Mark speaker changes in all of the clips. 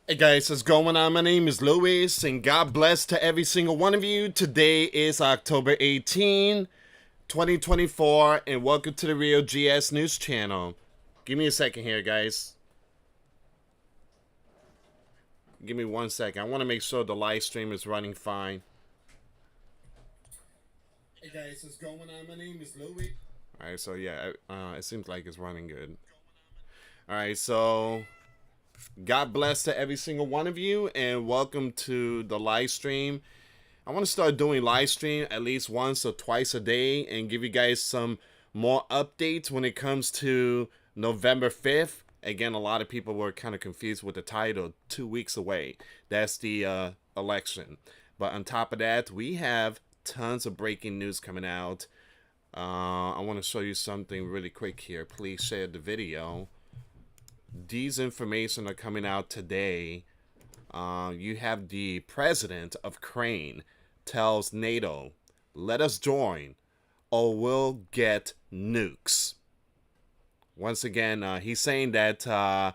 Speaker 1: Hey guys, what's going on? My name is Luis, and God bless to every single one of you. Today is October 18, 2024, and welcome to the Real GS News Channel. Give me a second here, guys. Give me 1 second. I want to make sure the live stream is running fine. Hey guys, what's going on? My name is Luis. Alright, so yeah, it seems like it's running good. Alright, so God bless to every single one of you, and welcome to the live stream. I want to start doing live stream at least once or twice a day and give you guys some more updates when it comes to November 5th. Again, a lot of people were kind of confused with the title, 2 weeks away. That's the election. But on top of that, we have tons of breaking news coming out. I want to show you something really quick here. Please share the video. These information are coming out today. You have the president of Ukraine tells NATO, let us join or we'll get nukes. Once again, he's saying that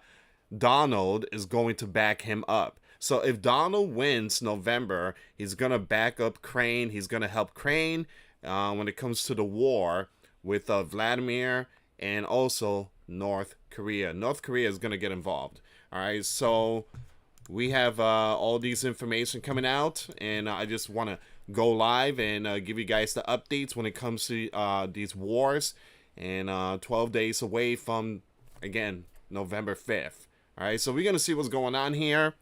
Speaker 1: Donald is going to back him up. So if Donald wins November, he's going to back up Ukraine. He's going to help Ukraine when it comes to the war with Vladimir and also North Korea. North Korea is going to get involved. All right, so we have all these information coming out, and I just want to go live and give you guys the updates when it comes to these wars, and 12 days away from, again, November 5th. All right, so we're going to see what's going on here.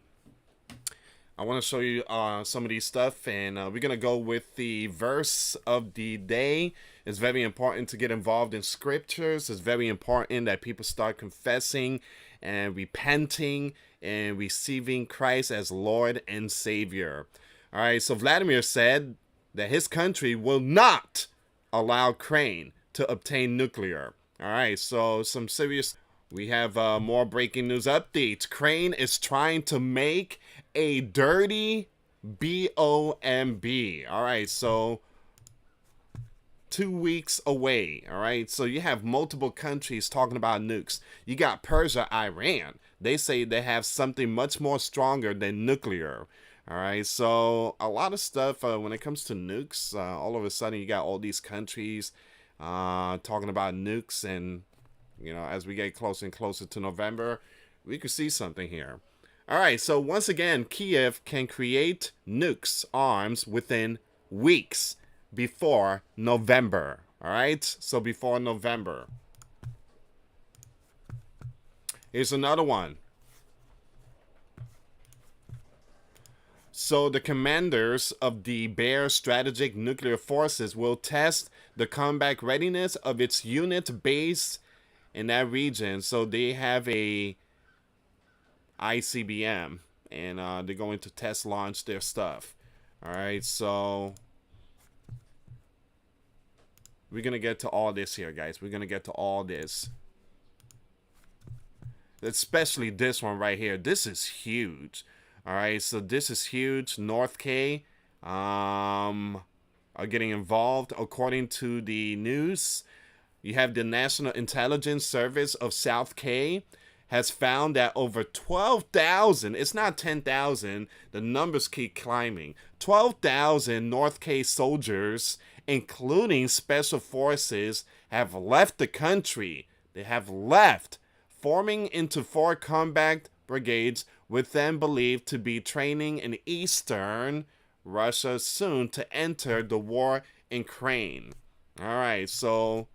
Speaker 1: I want to show you some of these stuff, and we're going to go with the verse of the day. It's very important to get involved in scriptures. It's very important that people start confessing and repenting and receiving Christ as Lord and Savior. All right, so Vladimir said that his country will not allow Ukraine to obtain nuclear. All right, so some serious... We have more breaking news updates. Ukraine is trying to make a dirty bomb. All right, so 2 weeks away. All right, so you have multiple countries talking about nukes. You got Persia, Iran. They say they have something much more stronger than nuclear. All right, so a lot of stuff when it comes to nukes. All of a sudden, you got all these countries talking about nukes, and you know, as we get closer and closer to November, we could see something here. All right, so once again, Kiev can create nukes arms within weeks before November. All right, so before November. Here's another one. So the commanders of the Bear Strategic Nuclear Forces will test the combat readiness of its unit based in that region. So they have a ICBM, and they're going to test launch their stuff. All right, so we're gonna get to all this here, guys. We're gonna get to all this, especially this one right here. This is huge. All right, so this is huge. North K are getting involved. According to the news, you have the National Intelligence Service of South K has found that over 12,000, it's not 10,000, the numbers keep climbing, 12,000 North K soldiers, including special forces, have left the country. They have left, forming into 4 combat brigades, with them believed to be training in eastern Russia soon to enter the war in Ukraine. All right, so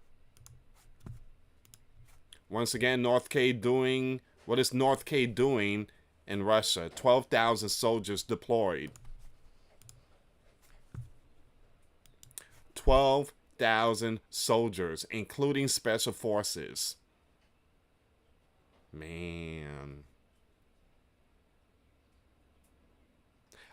Speaker 1: once again, North K doing, what is North K doing in Russia? 12,000 soldiers deployed. 12,000 soldiers, including special forces. Man.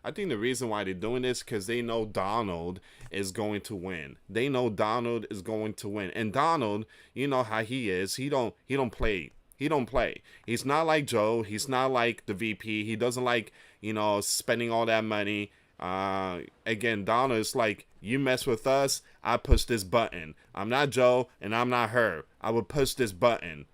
Speaker 1: I think the reason why they're doing this because they know Donald is going to win. They know Donald is going to win. And Donald, you know how he is. He don't play. He don't play. He's not like Joe. He's not like the VP. He doesn't like, you know, spending all that money. Again, Donald is like, you mess with us, I push this button. I'm not Joe and I'm not her. I will push this button.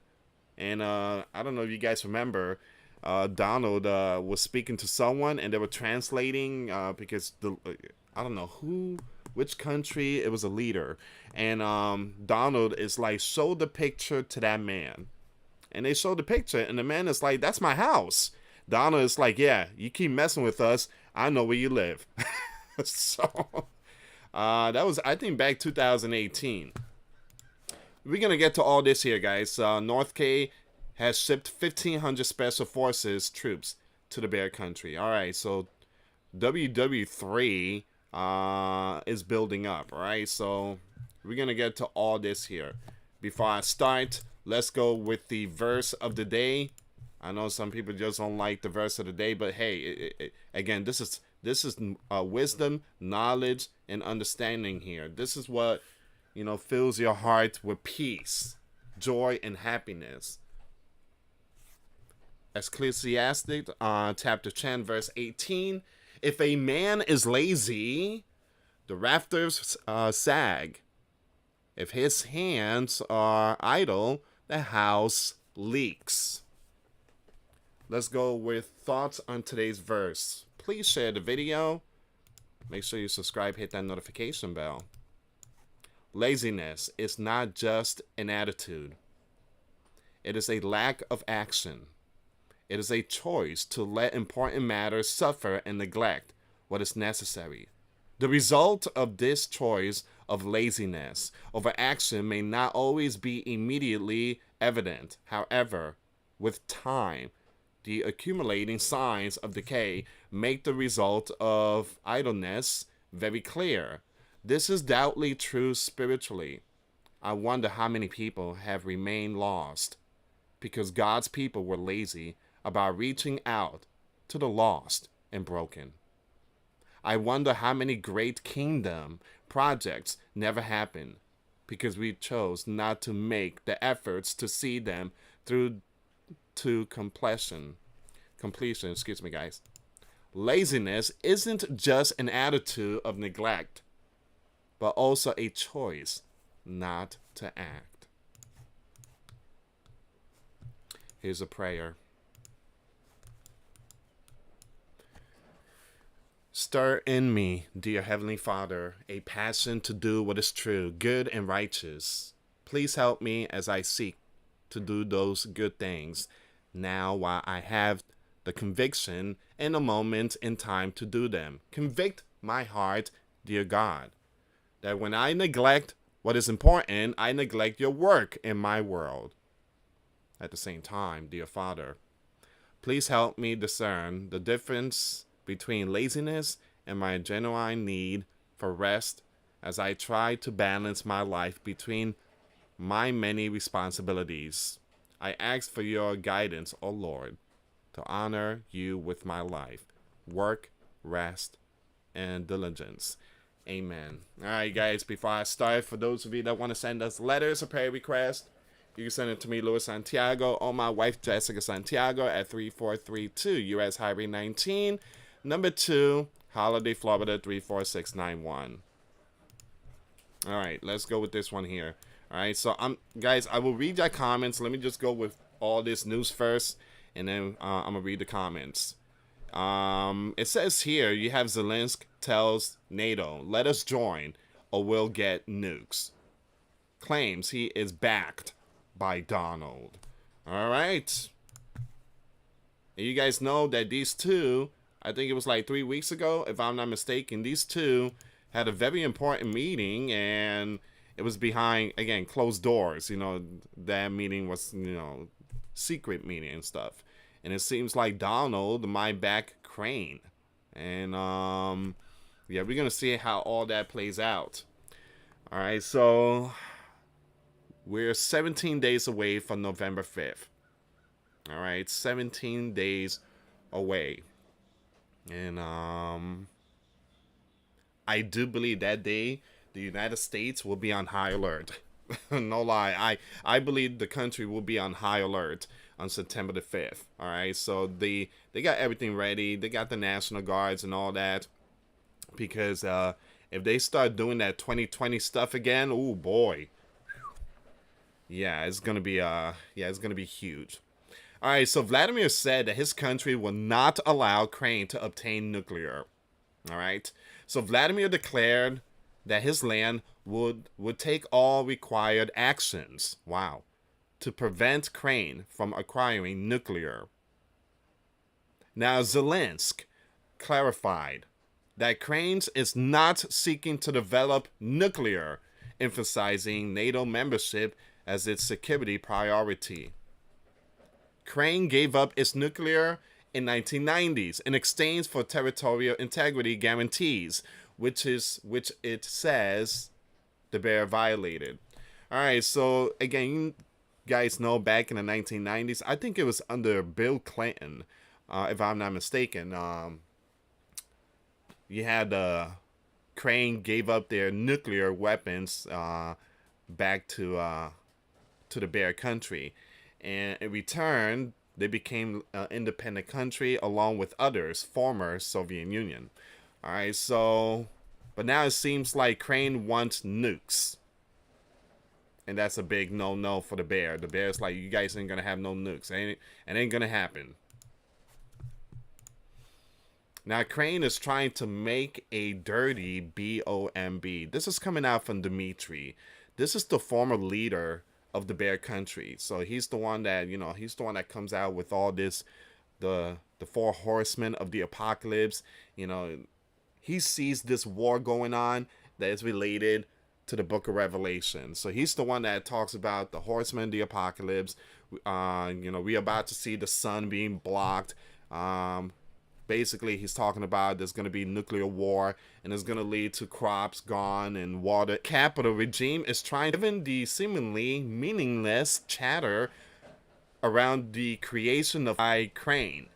Speaker 1: And I don't know if you guys remember, Donald was speaking to someone, and they were translating because I don't know which country, it was a leader, and Donald is like, show the picture to that man, and they show the picture, and the man is like, that's my house. Donald is like, yeah, you keep messing with us, I know where you live. So that was, I think, back 2018. We're gonna get to all this here, guys. North K has shipped 1,500 Special Forces troops to the Bear Country. All right, so WW3 is building up. All right, so we're going to get to all this here. Before I start, let's go with the verse of the day. I know some people just don't like the verse of the day, but hey, again, this is wisdom, knowledge, and understanding here. This is what, fills your heart with peace, joy, and happiness. Ecclesiastes chapter 10 verse 18. If a man is lazy, the rafters sag. If his hands are idle, the house leaks. Let's go with thoughts on today's verse. Please share the video. Make sure you subscribe, hit that notification bell. Laziness is not just an attitude. It is a lack of action. It is a choice to let important matters suffer and neglect what is necessary. The result of this choice of laziness over action may not always be immediately evident. However, with time, the accumulating signs of decay make the result of idleness very clear. This is doubly true spiritually. I wonder how many people have remained lost because God's people were lazy about reaching out to the lost and broken. I wonder how many great kingdom projects never happened because we chose not to make the efforts to see them through to completion. Excuse me, guys. Laziness isn't just an attitude of neglect, but also a choice not to act. Here's a prayer. Stir in me, dear Heavenly Father, a passion to do what is true, good, and righteous. Please help me as I seek to do those good things now while I have the conviction and a moment in time to do them. Convict my heart, dear God, that when I neglect what is important, I neglect your work in my world. At the same time, dear Father, please help me discern the difference between laziness and my genuine need for rest as I try to balance my life between my many responsibilities. I ask for your guidance, O Lord, to honor you with my life, work, rest, and diligence. Amen. All right, guys, before I start, for those of you that want to send us letters or prayer requests, you can send it to me, US Santiago, or my wife, Jessica Santiago, at 3432 US Highway 19. Number 2, Holiday, Florida, 34691. All right, let's go with this one here. All right, so guys, I will read your comments. Let me just go with all this news first, and then I'm gonna read the comments. It says here, you have Zelensky tells NATO, let us join or we'll get nukes. Claims he is backed by Donald. All right. And you guys know that these two, I think it was like 3 weeks ago, if I'm not mistaken, these two had a very important meeting, and it was behind, again, closed doors. That meeting was, secret meeting and stuff. And it seems like Donald might back Crane. And, yeah, we're going to see how all that plays out. All right, so we're 17 days away from November 5th. All right, 17 days away. And I do believe that day the United States will be on high alert. No lie. I believe the country will be on high alert on September the 5th. All right, so they got everything ready. They got the National Guards and all that, because if they start doing that 2020 stuff again, oh boy. Yeah, it's going to be huge. All right, so Vladimir said that his country will not allow Ukraine to obtain nuclear. All right, so Vladimir declared that his land would take all required actions. Wow, to prevent Ukraine from acquiring nuclear. Now Zelensky clarified that Ukraine is not seeking to develop nuclear, emphasizing NATO membership as its security priority. Ukraine gave up its nuclear in 1990s in exchange for territorial integrity guarantees, which it says the bear violated. All right, so again, you guys know back in the 1990s, I think it was under Bill Clinton, if I'm not mistaken. You had Ukraine gave up their nuclear weapons back to the bear country, and in return, they became an independent country along with others, former Soviet Union. All right, so, but now it seems like Ukraine wants nukes. And that's a big no-no for the bear. The bear's like, you guys ain't going to have no nukes. It ain't going to happen. Now, Ukraine is trying to make a dirty bomb. This is coming out from Dmitry. This is the former leader of the bear country. So he's the one that, he's the one that comes out with all this, the four horsemen of the apocalypse. He sees this war going on that is related to the book of Revelation. So he's the one that talks about the horsemen of the apocalypse. We're about to see the sun being blocked. Basically, he's talking about there's going to be nuclear war, and it's going to lead to crops gone and water. Capital regime is trying, given the seemingly meaningless chatter around the creation of Ukraine,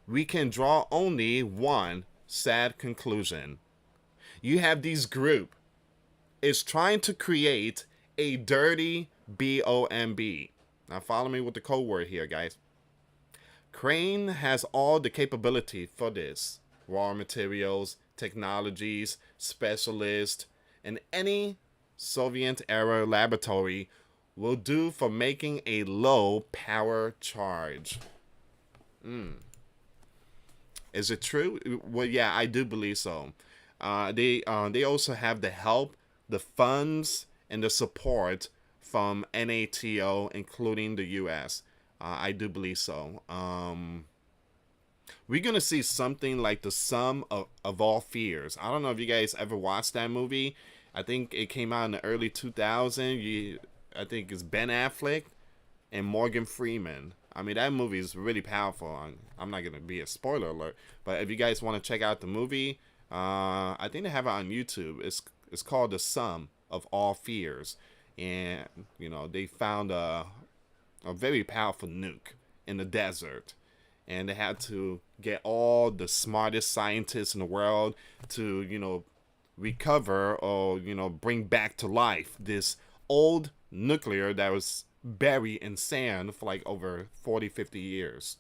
Speaker 1: we can draw only one sad conclusion. You have these group is trying to create a dirty bomb. Now follow me with the code word here, guys. Ukraine has all the capability for this. Raw materials, technologies, specialists, and any Soviet-era laboratory will do for making a low-power charge. Is it true? Well, yeah, I do believe so. They also have the help, the funds, and the support from NATO, including the US. I do believe so. We're going to see something like the sum of all fears. I don't know if you guys ever watched that movie. I think it came out in the early 2000s. I think it's Ben Affleck and Morgan Freeman. I mean, that movie is really powerful. I'm not going to be a spoiler alert. But if you guys want to check out the movie, I think they have it on YouTube. It's called The Sum of All Fears. And, they found a very powerful nuke in the desert. And they had to get all the smartest scientists in the world to, recover or, bring back to life this old nuclear that was buried in sand for like over 40-50 years.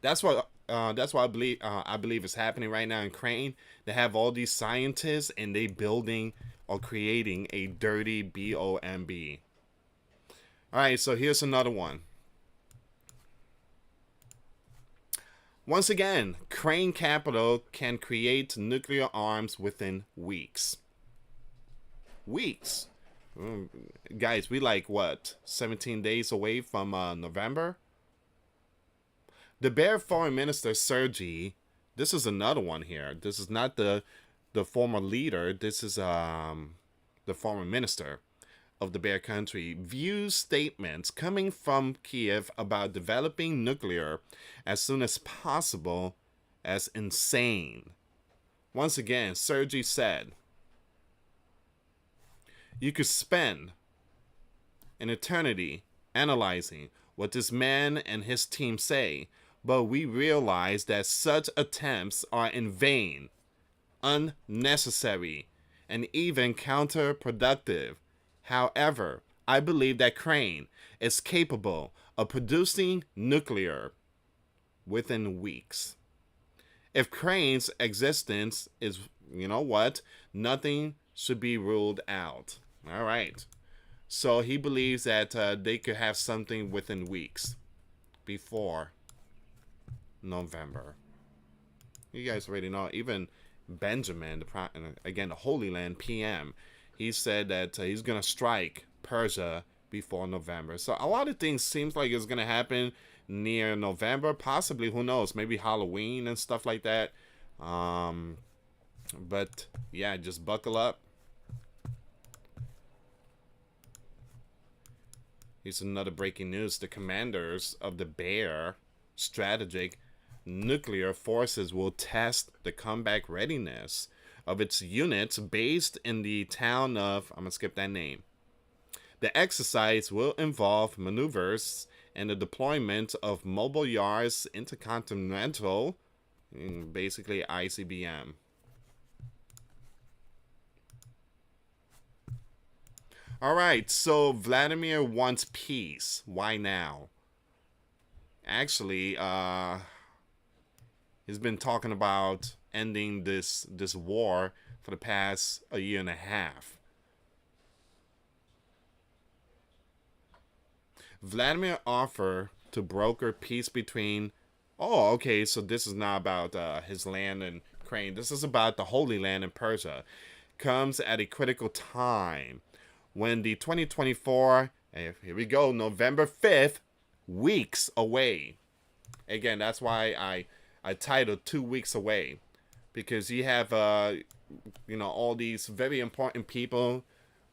Speaker 1: That's what I believe is happening right now in Ukraine. They have all these scientists and they building or creating a dirty bomb. All right, so here's another one. Once again, Ukraine capital can create nuclear arms within weeks. Weeks. Guys, we like what? 17 days away from November? The Bear Foreign Minister Sergei, this is another one here. This is not the former leader. This is the former minister of the Bear country, views statements coming from Kiev about developing nuclear as soon as possible as insane. Once again, Sergei said, "You could spend an eternity analyzing what this man and his team say, but we realize that such attempts are in vain, unnecessary, and even counterproductive. However, I believe that Ukraine is capable of producing nuclear within weeks. If Ukraine's existence is, nothing should be ruled out." All right. So he believes that they could have something within weeks before November. You guys already know. Even Benjamin, again, the Holy Land PM, he said that he's going to strike Persia before November. So a lot of things seems like it's going to happen near November. Possibly, who knows, maybe Halloween and stuff like that. But yeah, just buckle up. Here's another breaking news. The commanders of the Bear Strategic Nuclear Forces will test the comeback readiness of its units based in the town of, I'm going to skip that name. The exercise will involve maneuvers and the deployment of mobile yards intercontinental, basically ICBM. All right, so Vladimir wants peace. Why now? Actually, he's been talking about ending this war for the past a year and a half. Vladimir offered to broker peace between... Oh, okay, so this is not about his land in Ukraine. This is about the Holy Land in Persia. Comes at a critical time when the 2024, here we go, November 5th, weeks away. Again, that's why I titled 2 weeks away, because you have all these very important people,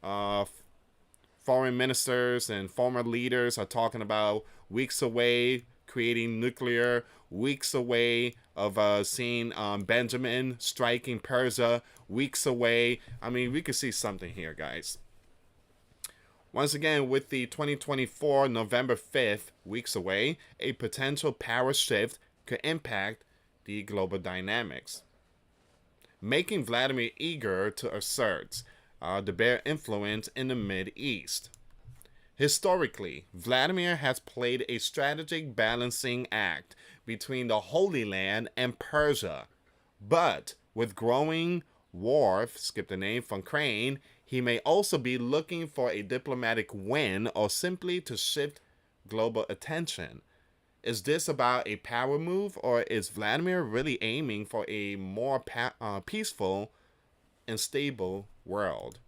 Speaker 1: foreign ministers and former leaders are talking about weeks away creating nuclear, weeks away of seeing Benjamin striking Persia, weeks away. I mean, we could see something here, guys. Once again, with the 2024 November 5th, weeks away, a potential power shift could impact the global dynamics, making Vladimir eager to assert the Bear influence in the Mid-East. Historically, Vladimir has played a strategic balancing act between the Holy Land and Persia, but with growing war, skip the name, from Ukraine, he may also be looking for a diplomatic win or simply to shift global attention. Is this about a power move, or is Vladimir really aiming for a more peaceful and stable world?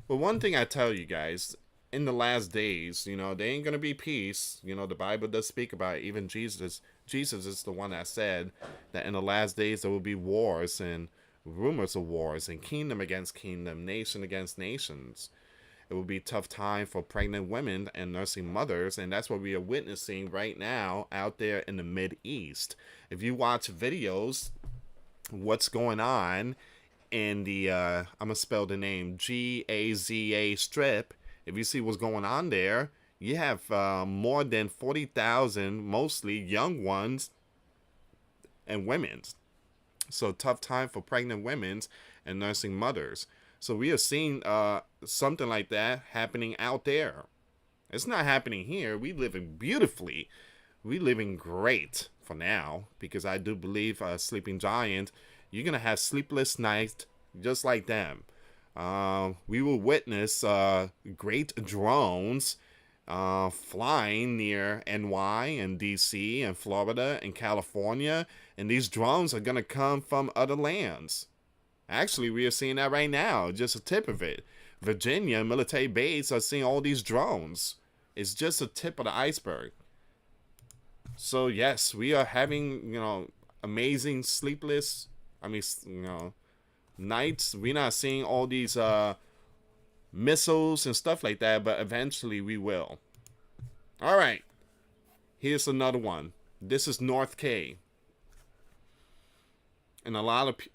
Speaker 1: But one thing I tell you guys, in the last days, there ain't going to be peace. The Bible does speak about it. Even Jesus is the one that said that in the last days there will be wars and rumors of wars and kingdom against kingdom, nation against nations. It will be a tough time for pregnant women and nursing mothers, and that's what we are witnessing right now out there in the Mid-East. If you watch videos, what's going on in the, I'm going to spell the name, Gaza Strip. If you see what's going on there, you have more than 40,000, mostly young ones and women. So tough time for pregnant women and nursing mothers. So we are seeing something like that happening out there. It's not happening here. We living beautifully. We living great for now, because I do believe Sleeping Giant, you're going to have sleepless nights just like them. We will witness great drones flying near NY and DC and Florida and California. And these drones are going to come from other lands. Actually, we are seeing that right now. Just a tip of it. Virginia military base are seeing all these drones. It's just a tip of the iceberg. So yes, we are having, amazing sleepless, nights. We're not seeing all these missiles and stuff like that, but eventually we will. All right. Here's another one. This is North K. And a lot of people...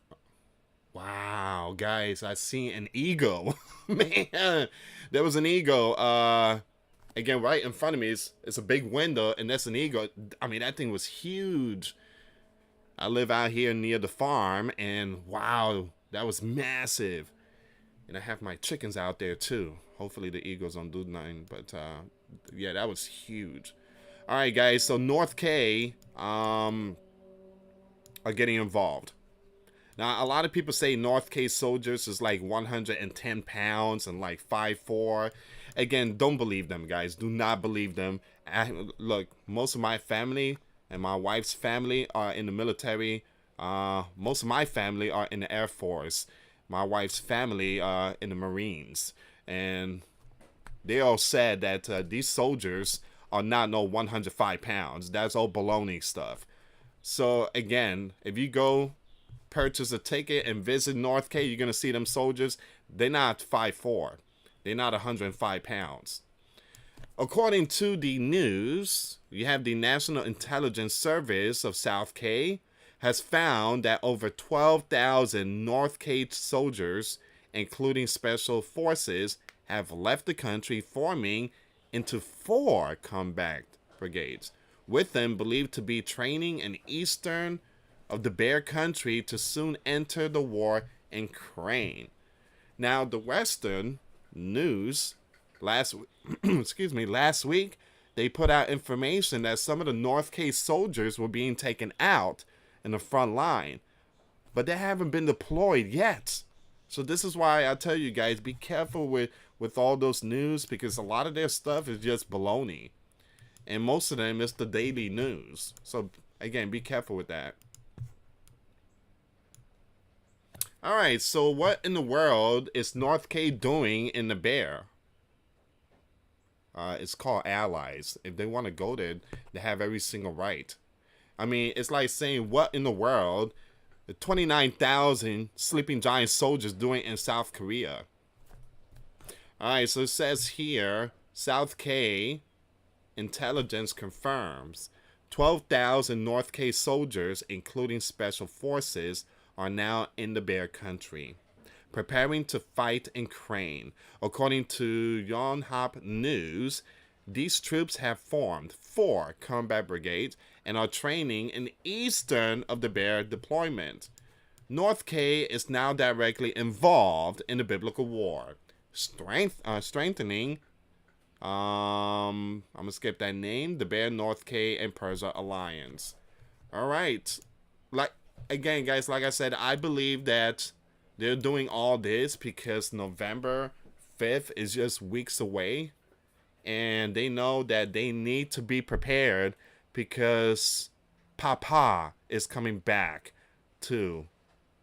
Speaker 1: Wow, guys, I seen an eagle. Man, there was an eagle. Again, right in front of me is a big window, and that's an eagle. I mean, that thing was huge. I live out here near the farm, and wow, that was massive. And I have my chickens out there too. Hopefully the eagles don't do nothing, but yeah, that was huge. All right, guys, so North K are getting involved. Now, a lot of people say North K soldiers is like 110 pounds and like 5'4". again, don't believe them, guys. Do not believe them. Look, most of my family and my wife's family are in the military. Most of my family are in the Air Force. My wife's family are in the Marines. And they all said that these soldiers are not no 105 pounds. That's all baloney stuff. So, again, if you go purchase a ticket and visit North K, you're going to see them soldiers. They're not 5'4". They're not 105 pounds. According to the news, you have the National Intelligence Service of South K has found that over 12,000 North K soldiers, including special forces, have left the country, forming into 4 combat brigades, with them believed to be training in eastern of the Bear Country to soon enter the war in Ukraine. Now, the Western news last week, they put out information that some of the North K soldiers were being taken out in the front line, but they haven't been deployed yet. So this is why I tell you guys, be careful with all those news, because a lot of their stuff is just baloney, and most of them is the daily news. So again, be careful with that. All right, so what in the world is North K doing in the Bear? It's called allies. If they want to go there, they have every single right. I mean, it's like saying, what in the world the 29,000 Sleeping Giant soldiers doing in South Korea? All right, so it says here, South K intelligence confirms 12,000 North K soldiers, including special forces, are now in the Bear Country, preparing to fight in Ukraine. According to Yonhap News, these troops have formed 4 combat brigades and are training in the eastern of the Bear deployment. North K is now directly involved in the biblical war, strengthening, I'm going to skip that name, the Bear, North K, and Persia alliance. All right. Again, guys, like I said, I believe that they're doing all this because November 5th is just weeks away. And they know that they need to be prepared because Papa is coming back to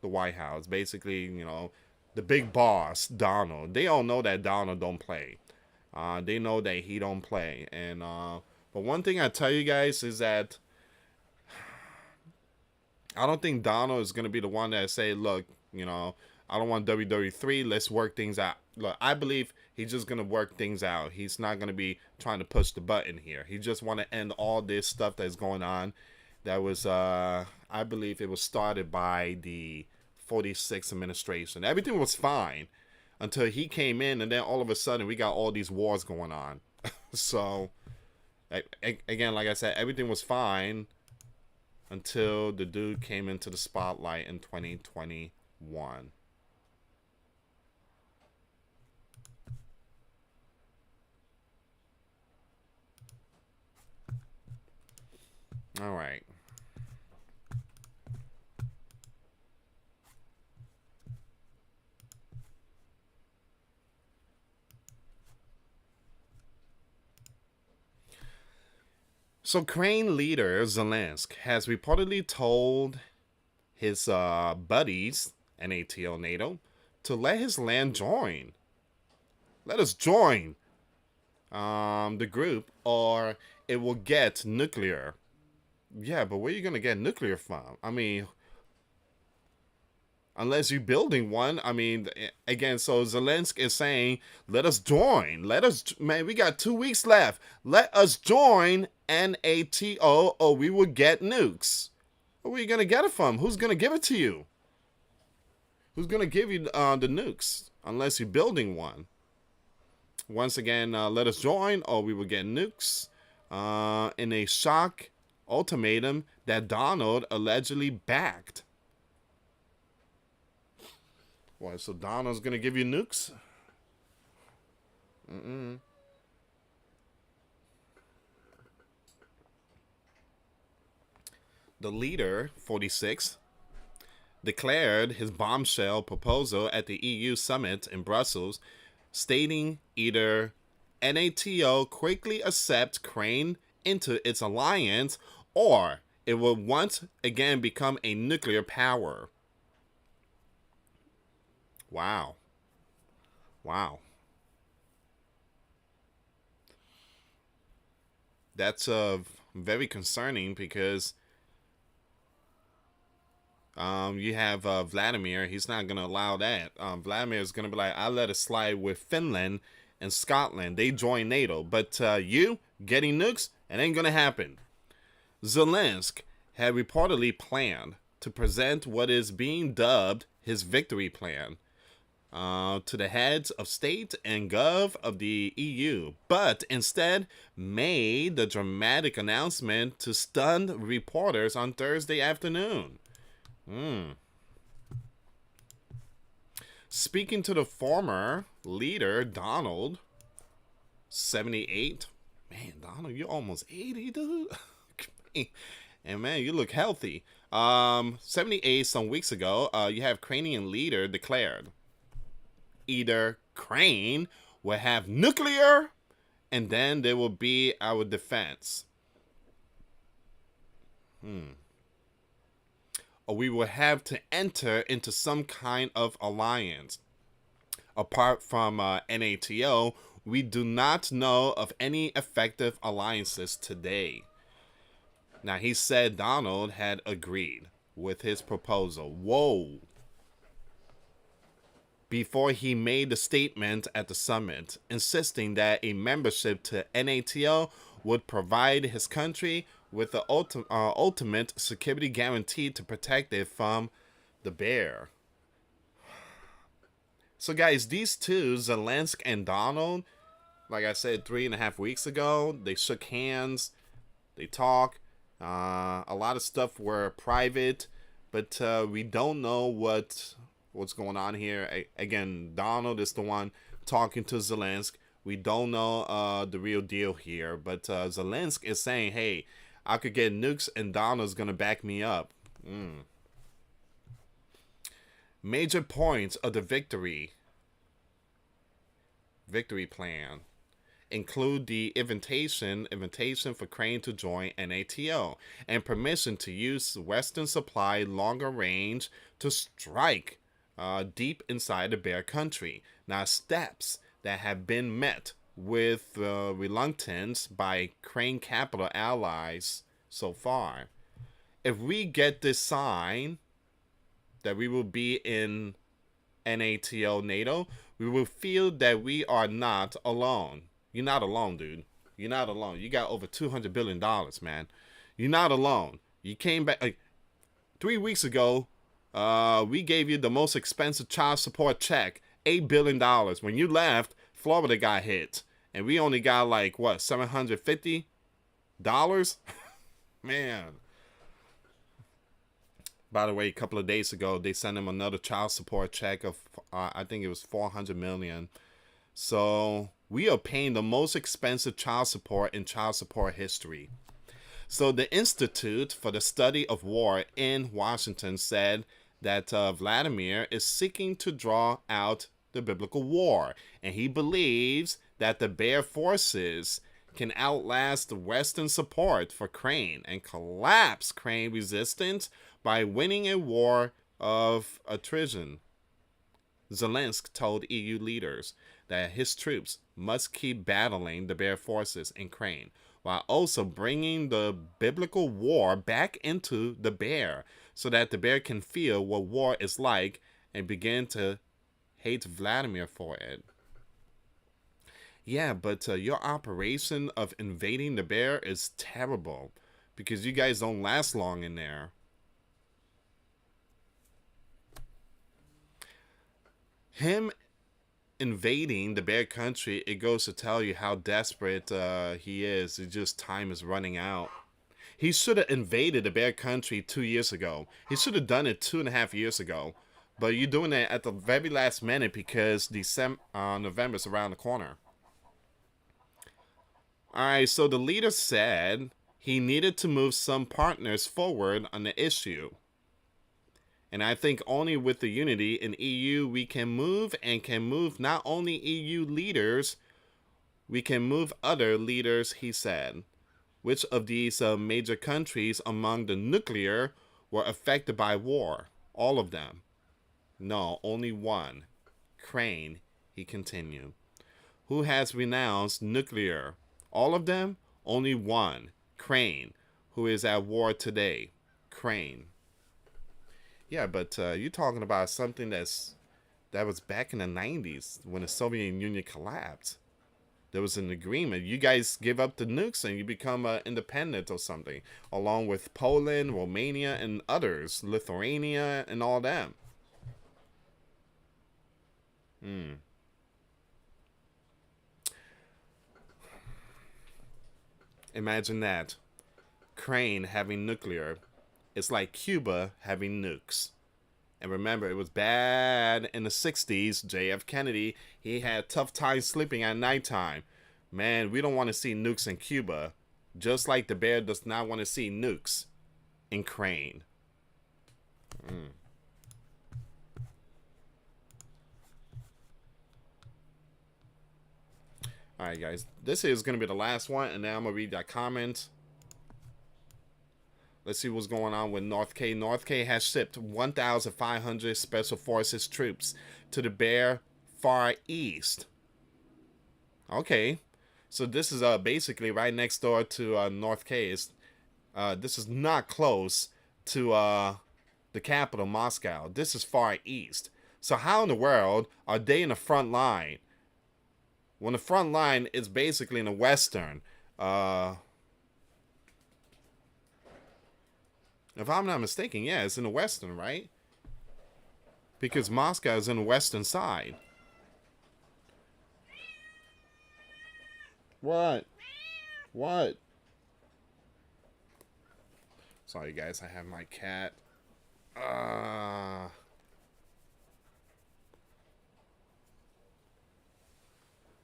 Speaker 1: the White House. Basically, you know, the big boss, Donald. They all know that Donald don't play. They know that he don't play. And but one thing I tell you guys is that I don't think Donald is going to be the one that say, look, you know, I don't want WWE3. Let's work things out. Look, I believe he's just going to work things out. He's not going to be trying to push the button here. He just want to end all this stuff that's going on. That was, I believe it was started by the 46 administration. Everything was fine until he came in, and then all of a sudden we got all these wars going on. So, again, like I said, everything was fine until the dude came into the spotlight in 2021. All right. So, Ukraine leader Zelensky has reportedly told his buddies, NATO, to let his land join. Let us join the group, or it will get nuclear. Yeah, but where are you going to get nuclear from? I mean, unless you're building one. I mean, again, so Zelensky is saying, let us join. Let us, man, we got 2 weeks left. Let us join NATO, or we will get nukes. Where are you going to get it from? Who's going to give it to you? Who's going to give you the nukes? Unless you're building one. Once again, let us join, or we will get nukes. In a shock ultimatum that Donald allegedly backed. What, so Donald's going to give you nukes? The leader, 46, declared his bombshell proposal at the EU summit in Brussels, stating either NATO quickly accept Ukraine into its alliance, or it will once again become a nuclear power. Wow. Wow. That's very concerning because you have Vladimir. He's not going to allow that. Vladimir is going to be like, I'll let it slide with Finland and Scotland. They join NATO. But you getting nukes, it ain't going to happen. Zelensky had reportedly planned to present what is being dubbed his victory plan to the heads of state and gov of the EU, but instead made the dramatic announcement to stunned reporters on Thursday afternoon. Speaking to the former leader, Donald, 78. Man, Donald, you're almost 80, dude. And man, you look healthy. 78 some weeks ago, you have Ukrainian leader declared either Ukraine will have nuclear and then there will be our defense. Or we will have to enter into some kind of alliance. Apart from NATO, we do not know of any effective alliances today. Now, he said Donald had agreed with his proposal. Whoa. Before he made the statement at the summit, insisting that a membership to NATO would provide his country with the ultimate security guarantee to protect it from the bear. So guys, these two, Zelensky and Donald, like I said 3.5 weeks ago, they shook hands, they talked. A lot of stuff were private, but we don't know what's going on here. Again, Donald is the one talking to Zelensky. We don't know the real deal here, but Zelensky is saying, hey, I could get nukes and Donald's going to back me up. Major points of the victory plan include the invitation for Ukraine to join NATO and permission to use Western supply longer range to strike deep inside the bear country. Now, steps that have been met with reluctance by Ukraine capital allies so far. If we get this sign that we will be in NATO, we will feel that we are not alone. You're not alone, dude. You're not alone. You got over $200 billion, man. You're not alone. You came back like 3 weeks ago. We gave you the most expensive child support check, $8 billion. When you left, Florida got hit. And we only got like, what, $750? Man. By the way, a couple of days ago, they sent him another child support check of, I think it was $400 million. So we are paying the most expensive child support in child support history. So the Institute for the Study of War in Washington said that Vladimir is seeking to draw out the biblical war, and he believes that the bear forces can outlast the Western support for Ukraine and collapse Ukraine resistance by winning a war of attrition. Zelensky told EU leaders that his troops must keep battling the bear forces in Ukraine, while also bringing the biblical war back into the bear so that the bear can feel what war is like and begin to hate Vladimir for it. Yeah, but your operation of invading the bear is terrible because you guys don't last long in there. Him invading the bear country, it goes to tell you how desperate he is. It's just time is running out. He should have invaded the bear country 2 years ago. He should have done it 2.5 years ago. But you're doing it at the very last minute because November's around the corner. Alright, so the leader said he needed to move some partners forward on the issue. And I think only with the unity in EU we can move, and can move not only EU leaders We can move other leaders, he said. Which of these major countries among the nuclear were affected by war? All of them. No, only one. Crane, he continued. Who has renounced nuclear? All of them? Only one. Crane, who is at war today. Crane. Yeah, but you're talking about something that was back in the 90s when the Soviet Union collapsed. There was an agreement. You guys give up the nukes and you become independent or something, along with Poland, Romania, and others, Lithuania, and all them. Imagine that. Crane having nuclear. It's like Cuba having nukes. And remember, it was bad in the 60s. J.F. Kennedy, he had tough time sleeping at nighttime. Man, we don't want to see nukes in Cuba. Just like the bear does not want to see nukes in Crane. Alright, guys. This is going to be the last one, and then I'm going to read that comment. Let's see what's going on with North K. North K has shipped 1,500 Special Forces troops to the Bear Far East. Okay. So this is basically right next door to North K. This is not close to the capital, Moscow. This is Far East. So how in the world are they in the front line? When the front line is basically in the western. If I'm not mistaken, yeah, it's in the western, right? Because Moscow is in the western side. What? What? Sorry, guys, I have my cat.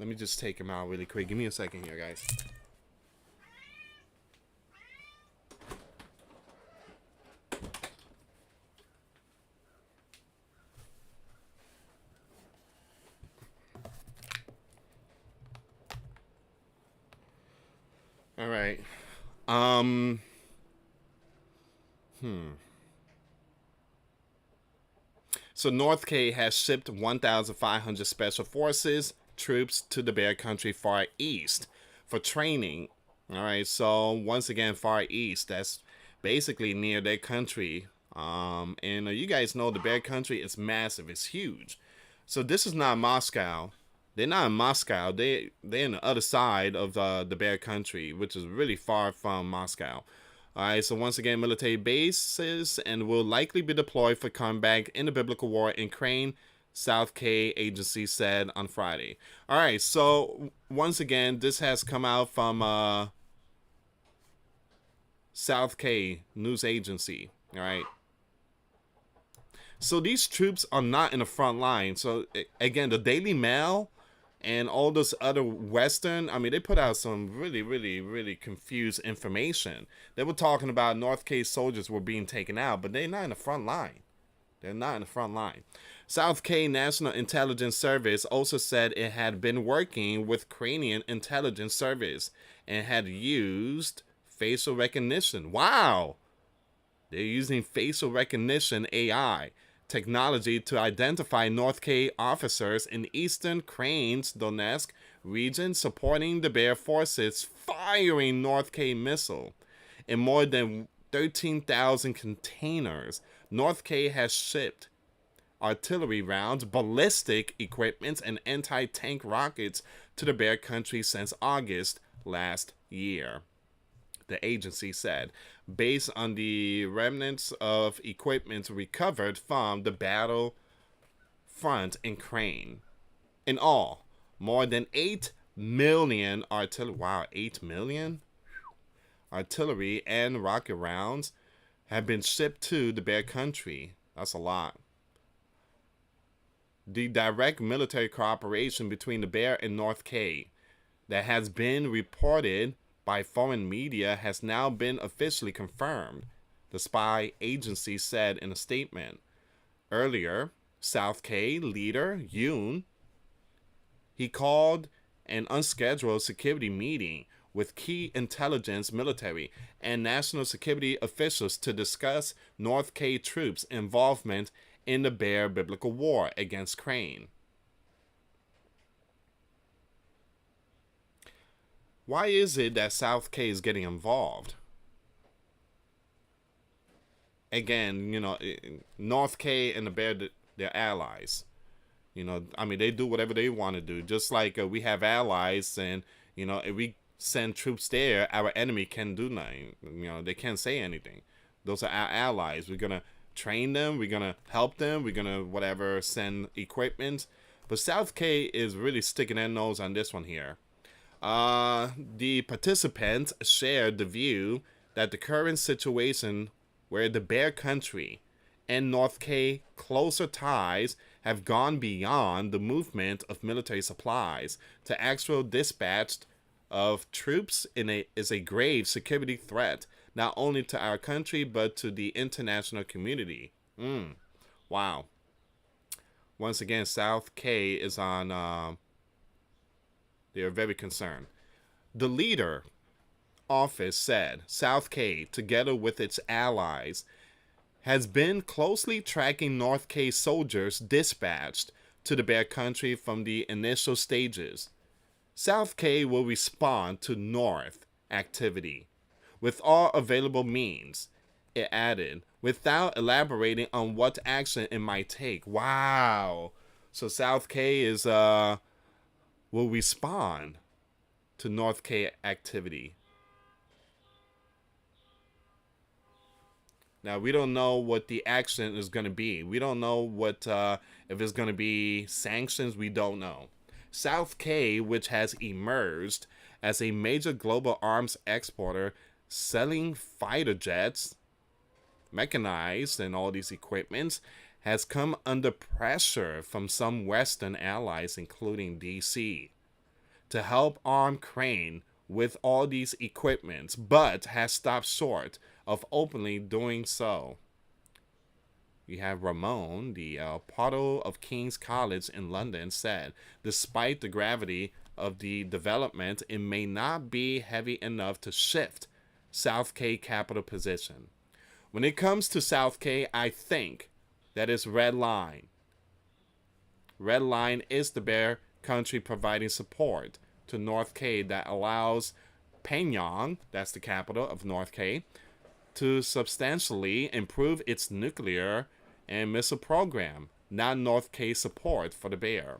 Speaker 1: Let me just take him out really quick. Give me a second here, guys. All right. So North K has shipped 1,500 special forces troops to the Bear Country Far East for training. All right. So once again, Far East. That's basically near their country. And you guys know the Bear Country is massive. It's huge. So this is not Moscow. They're not in Moscow. They're in the other side of the Bear Country, which is really far from Moscow. Alright, so once again, military bases and will likely be deployed for combat in the biblical war in Crane, South K agency said on Friday. Alright, so once again, this has come out from South K news agency. Alright. So these troops are not in the front line. So again, the Daily Mail and all this other Western, I mean, they put out some really, really, really confused information. They were talking about North K soldiers were being taken out, but they're not in the front line. They're not in the front line. South K National Intelligence Service also said it had been working with Ukrainian Intelligence Service and had used facial recognition. Wow! They're using facial recognition AI technology to identify North K officers in eastern Cranes Donetsk region supporting the Bear forces firing North K missile. In more than 13,000 containers, North K has shipped artillery rounds, ballistic equipment, and anti-tank rockets to the Bear Country since August last year, the agency said, based on the remnants of equipment recovered from the battle front in Crane. In all, more than 8 million artillery, wow, 8 million? Artillery and rocket rounds have been shipped to the Bear Country. That's a lot. The direct military cooperation between the Bear and North K that has been reported by foreign media has now been officially confirmed, the spy agency said in a statement. Earlier, South K leader Yoon, he called an unscheduled security meeting with key intelligence, military, and national security officials to discuss North K troops' involvement in the Bear Biblical War against Ukraine. Why is it that South K is getting involved? Again, North K and the Bear, they're allies. I mean, they do whatever they want to do. Just like we have allies, and if we send troops there, our enemy can't do nothing. They can't say anything. Those are our allies. We're gonna train them. We're gonna help them. We're gonna send equipment. But South K is really sticking their nose on this one here. The participants shared the view that the current situation where the Bear Country and North K closer ties have gone beyond the movement of military supplies to actual dispatch of troops is a grave security threat, not only to our country, but to the international community. Wow. Once again, South K is on, they are very concerned. The leader office said South K, together with its allies, has been closely tracking North K soldiers dispatched to the Bear Country from the initial stages. South K will respond to North activity with all available means, it added, without elaborating on what action it might take. Wow. So South K is will respond to North K activity. Now, we don't know what the action is going to be. We don't know what, if it's going to be sanctions. We don't know. South K, which has emerged as a major global arms exporter, selling fighter jets, mechanized, and all these equipments, has come under pressure from some Western allies, including DC, to help arm Ukraine with all these equipments, but has stopped short of openly doing so. We have Ramon, the Portal of King's College in London, said, despite the gravity of the development, it may not be heavy enough to shift South K capital position. When it comes to South K, I think that is red line. Red line is the Bear Country providing support to North K that allows Pyongyang, that's the capital of North K, to substantially improve its nuclear and missile program, not North K support for the Bear.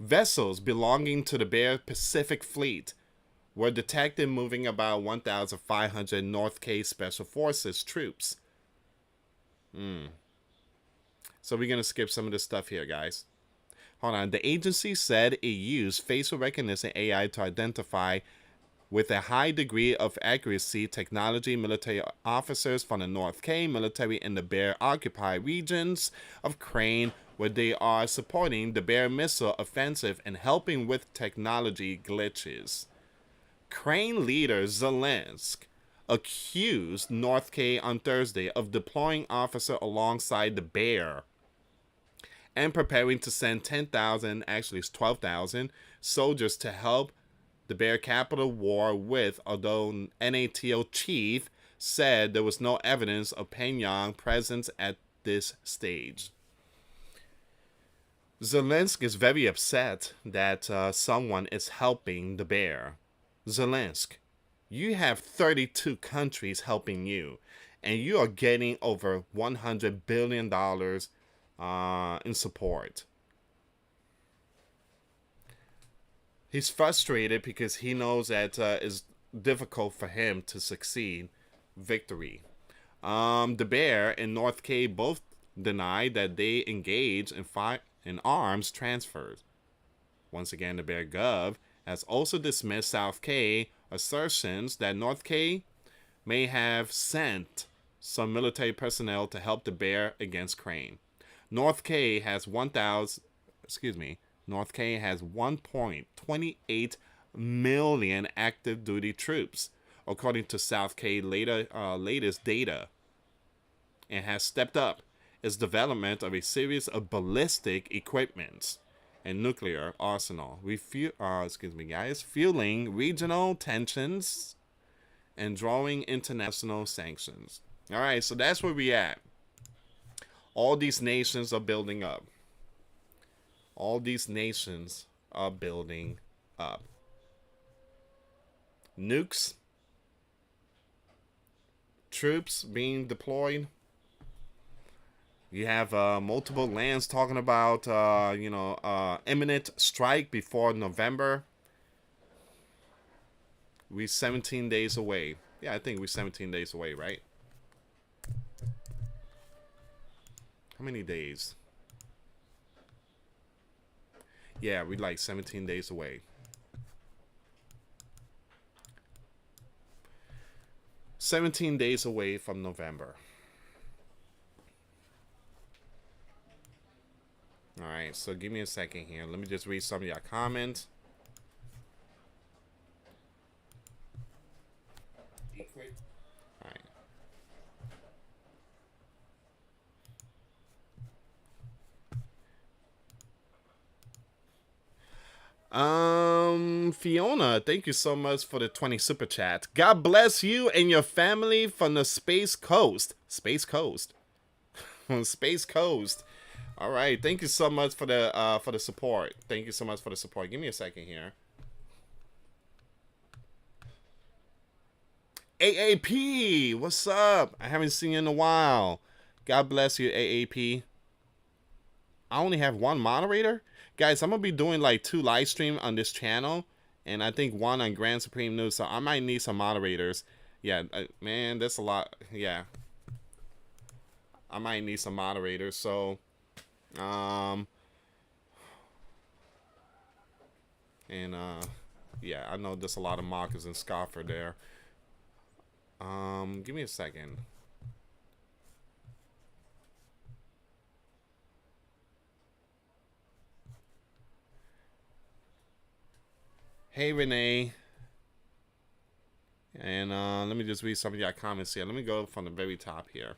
Speaker 1: Vessels belonging to the Bear Pacific Fleet were detected moving about 1,500 North K Special Forces troops. So we're going to skip some of this stuff here, guys. Hold on. The agency said it used facial recognition AI to identify with a high degree of accuracy technology military officers from the North K military in the Bear-occupied regions of Ukraine, where they are supporting the Bear missile offensive and helping with technology glitches. Ukraine leader Zelensky accused North K on Thursday of deploying officers alongside the Bear and preparing to send 10,000, actually it's 12,000, soldiers to help the Bear capital war with, although NATO chief said there was no evidence of Pyongyang presence at this stage. Zelensky is very upset that someone is helping the Bear. Zelensky, you have 32 countries helping you, and you are getting over $100 billion in support. He's frustrated because he knows that it's difficult for him to succeed victory. The Bear and North K both denied that they engaged in arms transfers. Once again, the Bear Gov has also dismissed South K assertions that North K may have sent some military personnel to help the Bear against Ukraine. North K has 1.28 million active duty troops, according to South K latest data, and has stepped up its development of a series of ballistic equipments and nuclear arsenal. We feel, excuse me, guys, fueling regional tensions and drawing international sanctions. All right, so that's where we at. All these nations are building up. All these nations are building up. Nukes, troops being deployed. You have multiple lands talking about, imminent strike before November. We're 17 days away. Yeah, I think we're 17 days away, right? How many days? Yeah, we're like 17 days away. 17 days away from November. All right, so give me a second here. Let me just read some of your comments. All right. Fiona, thank you so much for the 20 super chat. God bless you and your family from the Space Coast. Space Coast. Space Coast. All right, thank you so much for the support. Thank you so much for the support. Give me a second here. AAP, what's up? I haven't seen you in a while. God bless you, AAP. I only have one moderator. Guys, I'm going to be doing like 2 live streams on this channel. And I think 1 on Grand Supreme News. So I might need some moderators. Yeah, man, that's a lot. Yeah. I might need some moderators. So, yeah, I know there's a lot of mockers and scoffer there. Give me a second. Hey, Renee. And let me just read some of your comments here. Let me go from the very top here.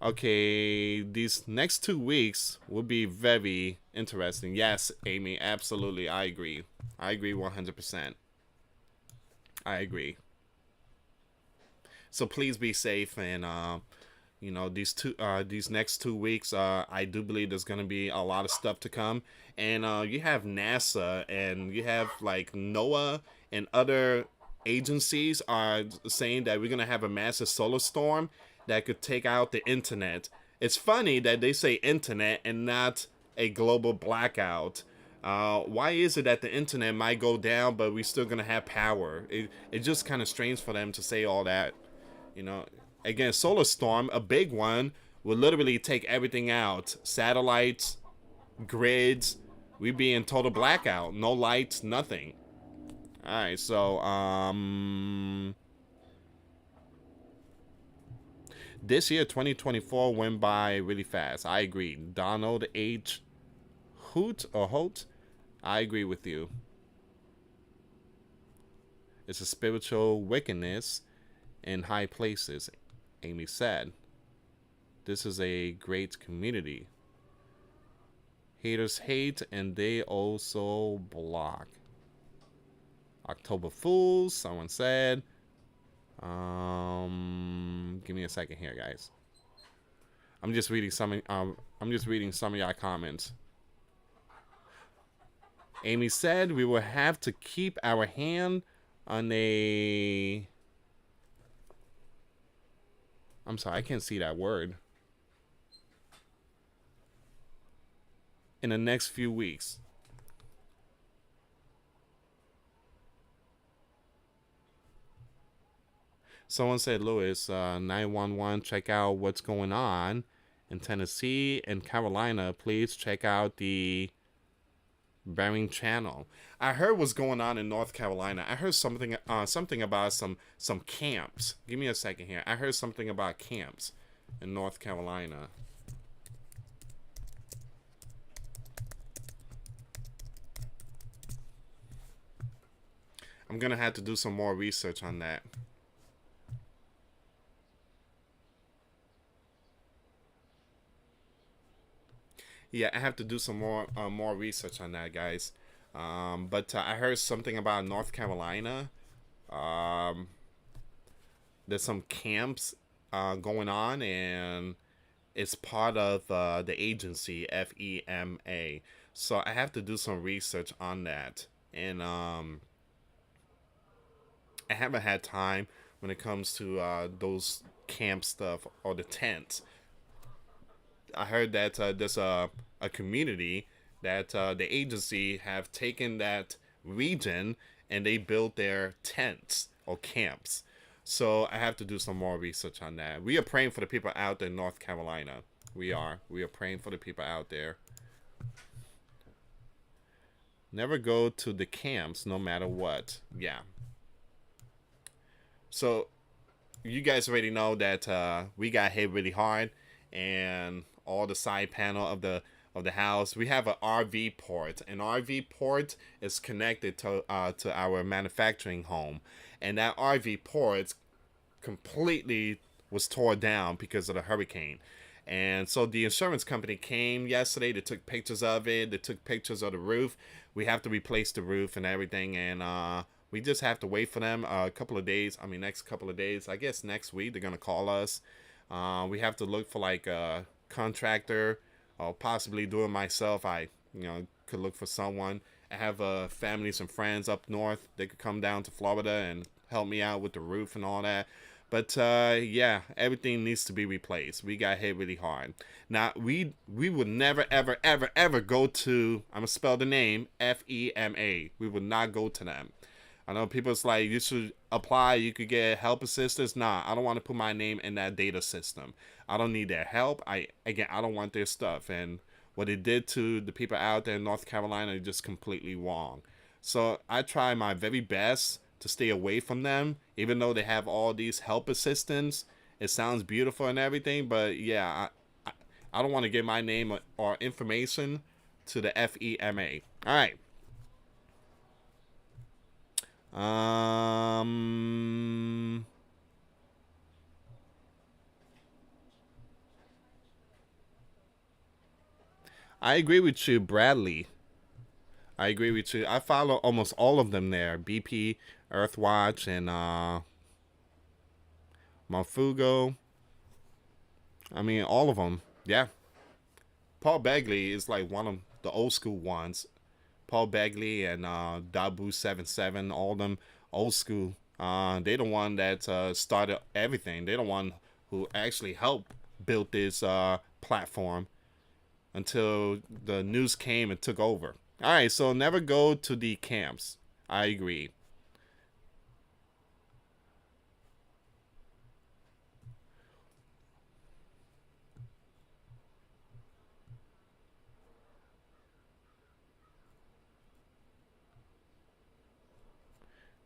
Speaker 1: Okay, these next 2 weeks will be very interesting. Yes, Amy, absolutely. I agree. I agree 100%. I agree. So please be safe, and these next 2 weeks, I do believe there's gonna be a lot of stuff to come. And you have NASA, and you have like NOAA and other agencies are saying that we're gonna have a massive solar storm that could take out the internet. It's funny that they say internet and not a global blackout. Why is it that the internet might go down, but we're still gonna have power? It's just kind of strange for them to say all that. You know, again, solar storm, a big one, will literally take everything out. Satellites, grids, we'd be in total blackout. No lights, nothing. Alright, so, this year, 2024, went by really fast. I agree. Donald H. Holt, I agree with you. It's a spiritual wickedness in high places, Amy said. This is a great community. Haters hate and they also block. October Fools, someone said. Give me a second here, guys. I'm just reading some of y'all comments. Amy said we will have to keep our hand on a... I'm sorry, I can't see that word. In the next few weeks. Someone said, Lewis, 911, check out what's going on in Tennessee and Carolina. Please check out the Bering Channel. I heard what's going on in North Carolina. I heard something about some camps. Give me a second here. I heard something about camps in North Carolina. I'm gonna have to do some more research on that. Yeah, I have to do some more research on that, guys. But I heard something about North Carolina. Um, there's some camps going on, and it's part of the agency FEMA. So I have to do some research on that, and I haven't had time when it comes to those camp stuff or the tents. I heard that there's a community that the agency have taken that region and they built their tents or camps. So I have to do some more research on that. We are praying for the people out there in North Carolina. We are. We are praying for the people out there. Never go to the camps no matter what. Yeah. So you guys already know that we got hit really hard, and all the side panel of the house. We have an RV port. An RV port is connected to our manufacturing home, and that RV port completely was torn down because of the hurricane. And so the insurance company came yesterday. They took pictures of it. They took pictures of the roof. We have to replace the roof and everything, and we just have to wait for them a couple of days. I mean, next couple of days. I guess next week they're gonna call us. We have to look for like a contractor, or possibly do it myself. I could look for someone. I have families and friends up north. They could come down to Florida and help me out with the roof and all that. But yeah, everything needs to be replaced. We got hit really hard. Now we would never ever ever ever go to. I'm gonna spell the name FEMA. We would not go to them. I know people's like, you should apply, you could get help assistance. Nah, I don't want to put my name in that data system. I don't need their help. I don't want their stuff. And what it did to the people out there in North Carolina is just completely wrong. So I try my very best to stay away from them, even though they have all these help assistance. It sounds beautiful and everything, but yeah, I don't want to give my name or information to the FEMA. All right. I agree with you, Bradley. I agree with you. I follow almost all of them there. BP, Earthwatch, and Mafugo. I mean, all of them. Yeah. Paul Bagley is like one of the old school ones. Paul Bagley and Dabu77, all of them old school. They the one that started everything. They the one who actually helped build this platform until the news came and took over. All right, so never go to the camps. I agree.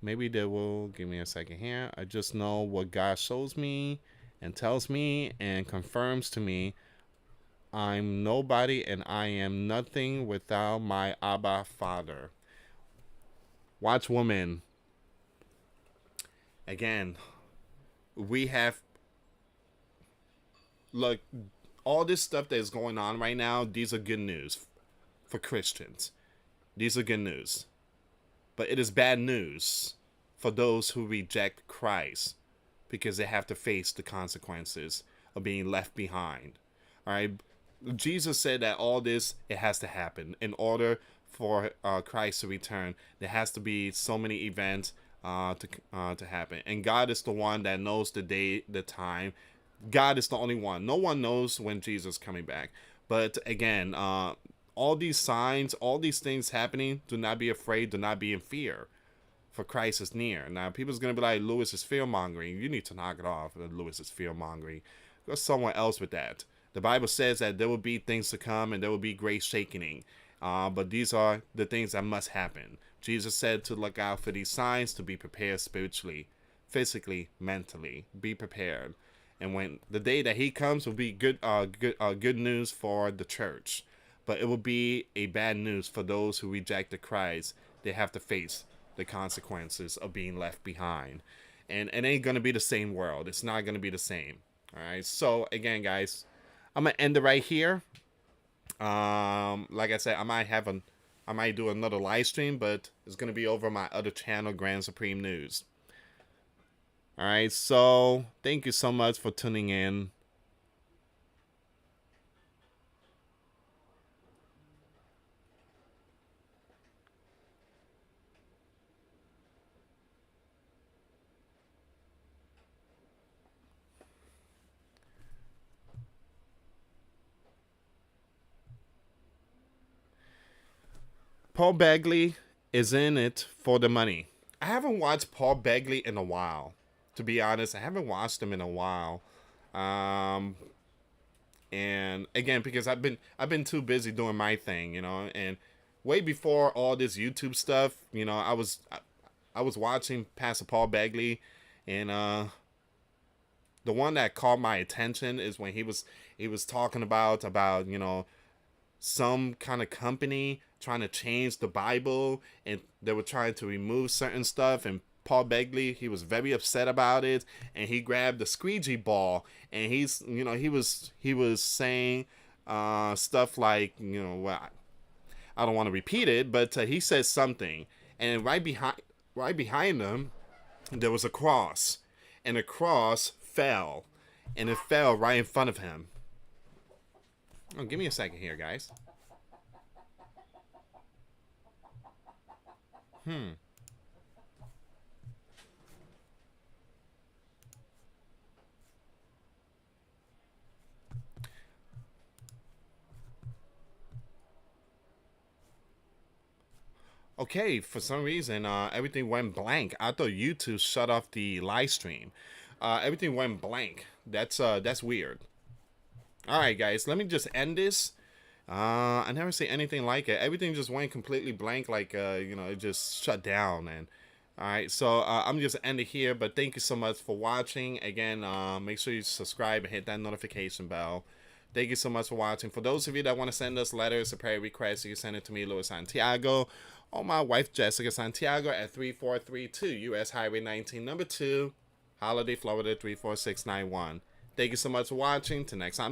Speaker 1: Maybe they will give me a second here. I just know what God shows me and tells me and confirms to me. I'm nobody and I am nothing without my Abba Father. Watch, woman. Again, we have, look, all this stuff that is going on right now. These are good news for Christians. These are good news. But it is bad news for those who reject Christ, because they have to face the consequences of being left behind. All right. Jesus said that all this, it has to happen in order for Christ to return. There has to be so many events to happen, and God is the one that knows the day, the time. God is the only one. No one knows when Jesus is coming back. But again, all these signs, all these things happening, do not be afraid. Do not be in fear, for Christ is near. Now, people's going to be like, Lewis is fear-mongering. You need to knock it off. Lewis is fear-mongering. Go somewhere else with that. The Bible says that there will be things to come and there will be great shaking. But these are the things that must happen. Jesus said to look out for these signs, to be prepared spiritually, physically, mentally. Be prepared. And when the day that he comes will be good news for the church. But it will be a bad news for those who rejected Christ. They have to face the consequences of being left behind. And it ain't going to be the same world. It's not going to be the same. All right. So, again, guys, I'm going to end it right here. Like I said, I might do another live stream, but it's gonna be over my other channel, Grand Supreme News. All right, so thank you so much for tuning in. Paul Begley is in it for the money. I haven't watched Paul Begley in a while. To be honest, I haven't watched him in a while. Um, and again, because I've been too busy doing my thing, and way before all this YouTube stuff, I was watching Pastor Paul Begley, and the one that caught my attention is when he was talking about some kind of company trying to change the Bible, and they were trying to remove certain stuff, and Paul Begley, he was very upset about it, and he grabbed the squeegee ball, and he was saying stuff like, well, I don't want to repeat it, but he said something, and right behind him there was a cross, and the cross fell, and it fell right in front of him. Oh, give me a second here, guys. Hmm. Okay, for some reason, everything went blank. I thought YouTube shut off the live stream. Everything went blank. That's weird. All right, guys, let me just end this. I never see anything like it. Everything just went completely blank, like it just shut down. And all right, so I'm just end it here. But thank you so much for watching. Again, make sure you subscribe and hit that notification bell. Thank you so much for watching. For those of you that want to send us letters or prayer requests, you can send it to me, US Santiago, or my wife, Jessica Santiago, at 3432 US Highway 19, number 2, Holiday, Florida 34691. Thank you so much for watching. Till next time.